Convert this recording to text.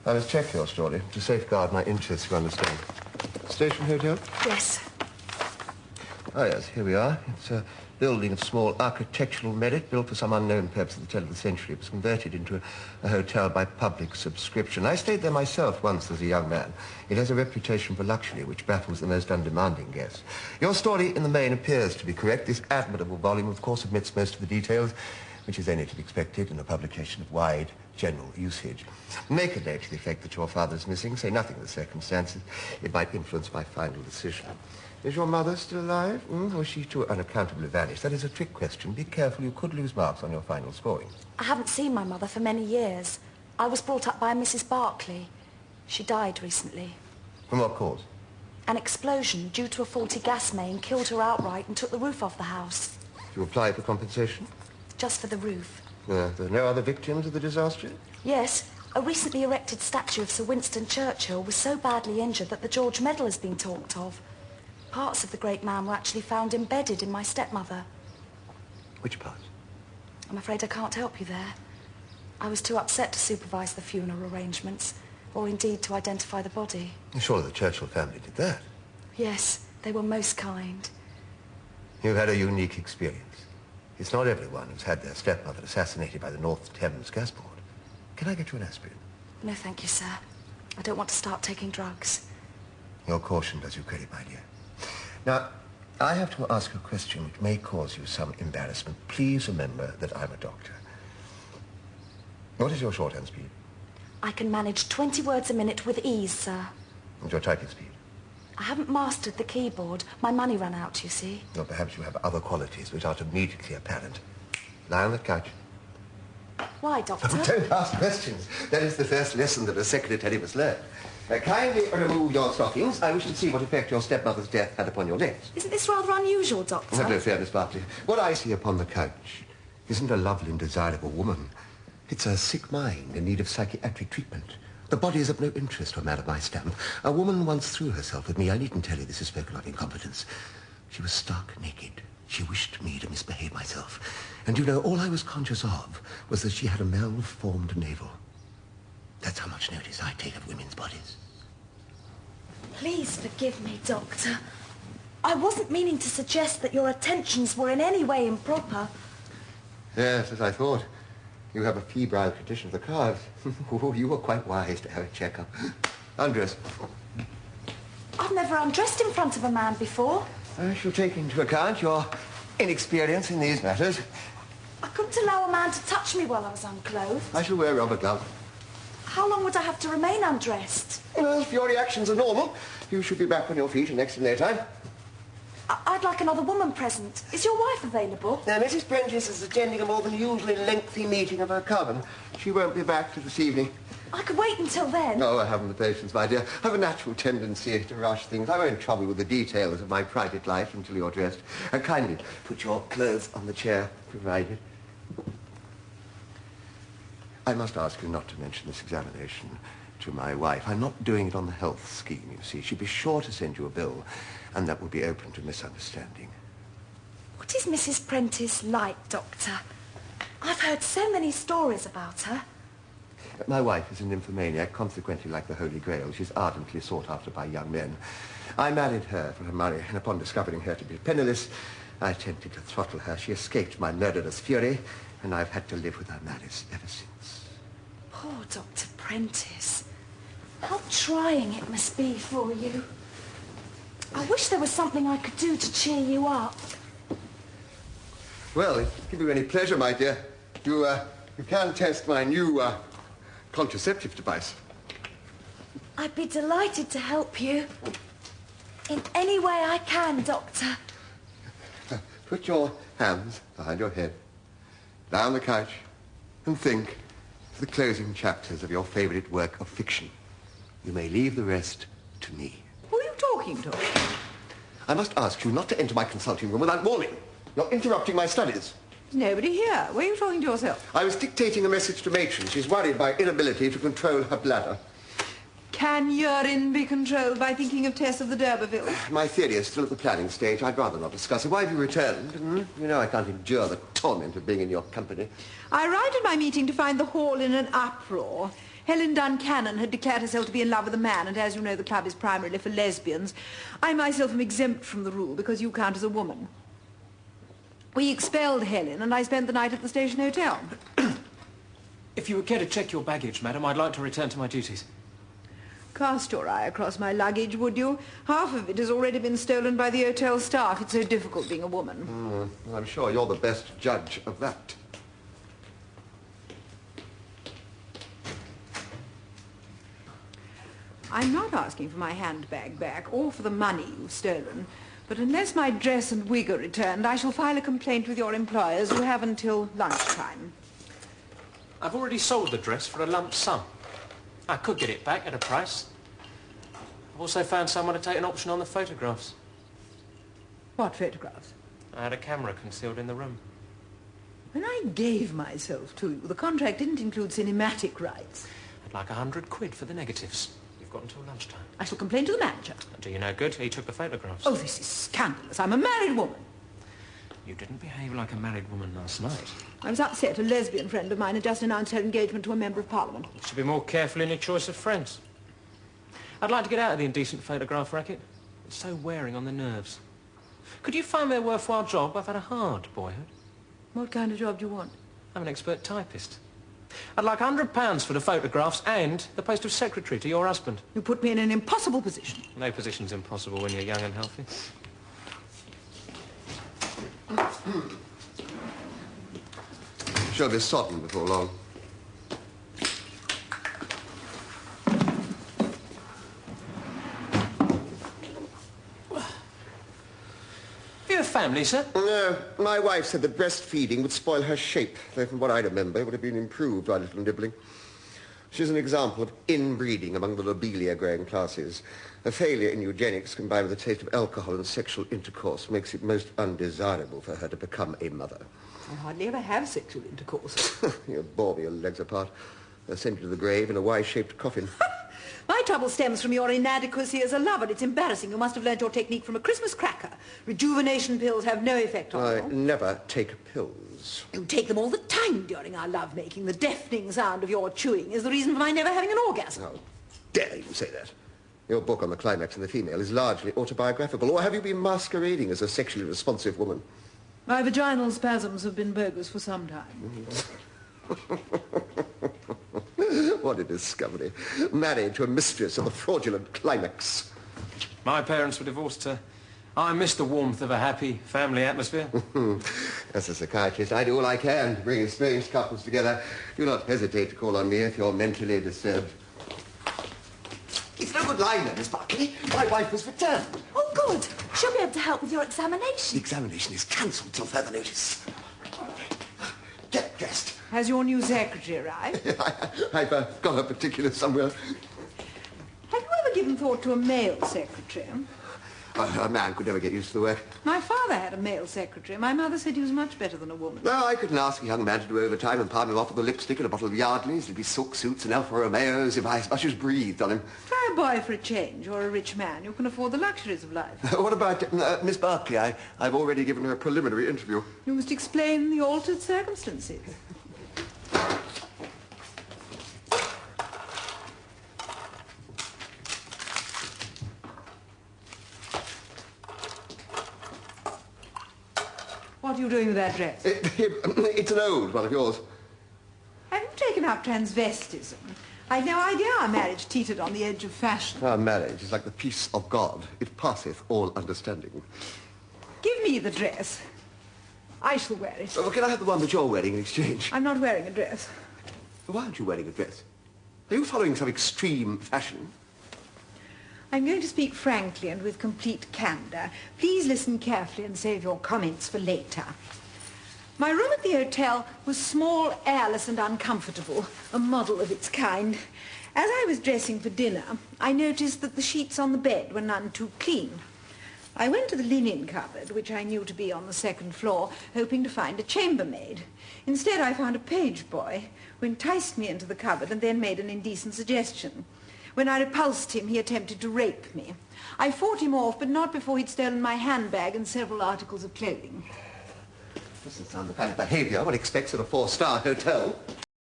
I must check your story to safeguard my interests, you understand. Station Hotel? Yes. Oh, yes, here we are. It's a building of small architectural merit, built for some unknown purpose at the turn of the century. It was converted into a hotel by public subscription. I stayed there myself once as a young man. It has a reputation for luxury, which baffles the most undemanding guests. Your story, in the main, appears to be correct. This admirable volume, of course, omits most of the details, which is only to be expected in a publication of wide general usage. Make a note to the effect that your father is missing. Say nothing of the circumstances. It might influence my final decision. Is your mother still alive? Or is she too unaccountably vanished? That is a trick question. Be careful. You could lose marks on your final scoring. I haven't seen my mother for many years. I was brought up by a Mrs. Barclay. She died recently. From what cause? An explosion due to a faulty gas main killed her outright and took the roof off the house. Did you apply for compensation? Just for the roof. There are no other victims of the disaster? Yes. A recently erected statue of Sir Winston Churchill was so badly injured that the George Medal has been talked of. Parts of the great man were actually found embedded in my stepmother. Which parts? I'm afraid I can't help you there. I was too upset to supervise the funeral arrangements, or indeed to identify the body. Surely the Churchill family did that. Yes, they were most kind. You've had a unique experience. It's not everyone who's had their stepmother assassinated by the North Thames gas board. Can I get you an aspirin? No, thank you, sir. I don't want to start taking drugs. Your caution does you credit, my dear. Now, I have to ask a question which may cause you some embarrassment. Please remember that I'm a doctor. What is your shorthand speed? I can manage 20 words a minute with ease, sir. And your typing speed? I haven't mastered the keyboard. My money ran out, you see. Or perhaps you have other qualities which aren't immediately apparent. Lie on the couch. Why, Doctor? Oh, don't ask questions. That is the first lesson that a secretary must learn. Kindly remove your stockings. I wish to see what effect your stepmother's death had upon your legs. Isn't this rather unusual, Doctor? No fear, Miss Barclay. What I see upon the couch isn't a lovely and desirable woman. It's a sick mind in need of psychiatric treatment. The body is of no interest to a man of my stamp. A woman once threw herself with me. I needn't tell you this is spoken of in confidence. She was stark naked. She wished me to misbehave myself. And you know, all I was conscious of was that she had a malformed navel. That's how much notice I take of women's bodies. Please forgive me, Doctor. I wasn't meaning to suggest that your attentions were in any way improper. Yes, as I thought. You have a febrile condition of the calves. Oh, you were quite wise to have a checkup. Undress. I've never undressed in front of a man before. I shall take into account your inexperience in these matters. I couldn't allow a man to touch me while I was unclothed. I shall wear rubber gloves. How long would I have to remain undressed? Well, if your reactions are normal, you should be back on your feet in next to no time. I'd like another woman present. Is your wife available? Now, Mrs. Prentice is attending a more than usually lengthy meeting of her coven. She won't be back till this evening. I could wait until then. No, I haven't the patience, my dear. I have a natural tendency to rush things. I won't trouble you with the details of my private life until you're dressed. And kindly put your clothes on the chair provided. I must ask you not to mention this examination to my wife. I'm not doing it on the health scheme, you see. She'll be sure to send you a bill, and that will be open to misunderstanding. What is Mrs. Prentice like, Doctor? I've heard so many stories about her. My wife is a nymphomaniac, consequently like the Holy Grail. She's ardently sought after by young men. I married her for her money, and upon discovering her to be penniless, I attempted to throttle her. She escaped my murderous fury, and I've had to live with her malice ever since. Poor Dr. Prentice. How trying it must be for you. I wish there was something I could do to cheer you up. Well, if it give you any pleasure, my dear, you can test my new contraceptive device. I'd be delighted to help you. In any way I can, Doctor. Put your hands behind your head, lie on the couch, and think of the closing chapters of your favorite work of fiction. You may leave the rest to me. Who are you talking to? I must ask you not to enter my consulting room without warning. You're interrupting my studies. There's nobody here. Were you talking to yourself? I was dictating a message to Matron. She's worried by inability to control her bladder. Can urine be controlled by thinking of Tess of the d'Urbervilles? My theory is still at the planning stage. I'd rather not discuss it. Why have you returned? You know I can't endure the torment of being in your company. I arrived at my meeting to find the hall in an uproar. Helen Duncannon had declared herself to be in love with a man, and as you know, the club is primarily for lesbians. I myself am exempt from the rule because you count as a woman. We expelled Helen, and I spent the night at the station hotel. If you would care to check your baggage, madam, I'd like to return to my duties. Cast your eye across my luggage, would you? Half of it has already been stolen by the hotel staff. It's so difficult being a woman. I'm sure you're the best judge of that. I'm not asking for my handbag back or for the money you've stolen, but unless my dress and wig are returned, I shall file a complaint with your employers. You have until lunchtime. I've already sold the dress for a lump sum. I could get it back at a price. I've also found someone to take an option on the photographs. What photographs? I had a camera concealed in the room. When I gave myself to you, the contract didn't include cinematic rights. I'd like £100 for the negatives. You've got until lunchtime. I shall complain to the manager. Do you no good? He took the photographs. Oh, this is scandalous. I'm a married woman. You didn't behave like a married woman last night. I was upset. A lesbian friend of mine had just announced her engagement to a member of Parliament. You should be more careful in your choice of friends. I'd like to get out of the indecent photograph racket. It's so wearing on the nerves. Could you find me a worthwhile job? I've had a hard boyhood. What kind of job do you want? I'm an expert typist. I'd like £100 for the photographs and the post of secretary to your husband. You put me in an impossible position. No position's impossible when you're young and healthy. She'll be sodden before long. Have you a family, sir? No, my wife said that breastfeeding would spoil her shape, though from what I remember, it would have been improved by a little nibbling. She's an example of inbreeding among the lobelia-growing classes. A failure in eugenics combined with a taste of alcohol and sexual intercourse makes it most undesirable for her to become a mother. I hardly ever have sexual intercourse. You bore me your legs apart. They'll send you to the grave in a Y-shaped coffin. My trouble stems from your inadequacy as a lover. It's embarrassing. You must have learnt your technique from a Christmas cracker. Rejuvenation pills have no effect on I you. never take pills. You take them all the time during our lovemaking. The deafening sound of your chewing is the reason for my never having an orgasm. How dare you say that? Your book on the climax in the female is largely autobiographical, or have you been masquerading as a sexually responsive woman? My vaginal spasms have been bogus for some time. What a discovery. Married to a mistress of the fraudulent climax. My parents were divorced, sir. I miss the warmth of a happy family atmosphere. As a psychiatrist, I do all I can to bring estranged couples together. Do not hesitate to call on me if you're mentally disturbed. It's no good lying there, Miss Barkley. My wife was returned. Oh, good. She'll be able to help with your The examination. examination is cancelled till further notice. Get dressed. Has your new secretary arrived? I've got her particulars somewhere. Have you ever given thought to a male secretary? A man could never get used to the work. My father had a male secretary. My mother said he was much better than a woman. No, I couldn't ask a young man to do overtime and palm him off with a lipstick and a bottle of Yardley's. There'd be silk suits and Alfa Romeos if I as much as breathed on him. Try a boy for a change, or a rich man. You can afford the luxuries of life. What about Miss Barkley? I've already given her a preliminary interview. You must explain the altered circumstances. What are you doing with that dress? It's an old one of yours. Have you taken up transvestism? I'd no idea our marriage teetered on the edge of fashion. Our marriage is like the peace of God. It passeth all understanding. Give me the dress. I shall wear it. Oh, can I have the one that you're wearing in exchange? I'm not wearing a dress. Why aren't you wearing a dress? Are you following some extreme fashion? I'm going to speak frankly and with complete candor. Please listen carefully and save your comments for later. My room at the hotel was small, airless and uncomfortable, a model of its kind. As I was dressing for dinner, I noticed that the sheets on the bed were none too clean. I went to the linen cupboard, which I knew to be on the second floor, hoping to find a chambermaid. Instead, I found a page boy, who enticed me into the cupboard and then made an indecent suggestion. When I repulsed him, he attempted to rape me. I fought him off, but not before he'd stolen my handbag and several articles of clothing. Doesn't sound the kind of behaviour one expects at a 4-star hotel.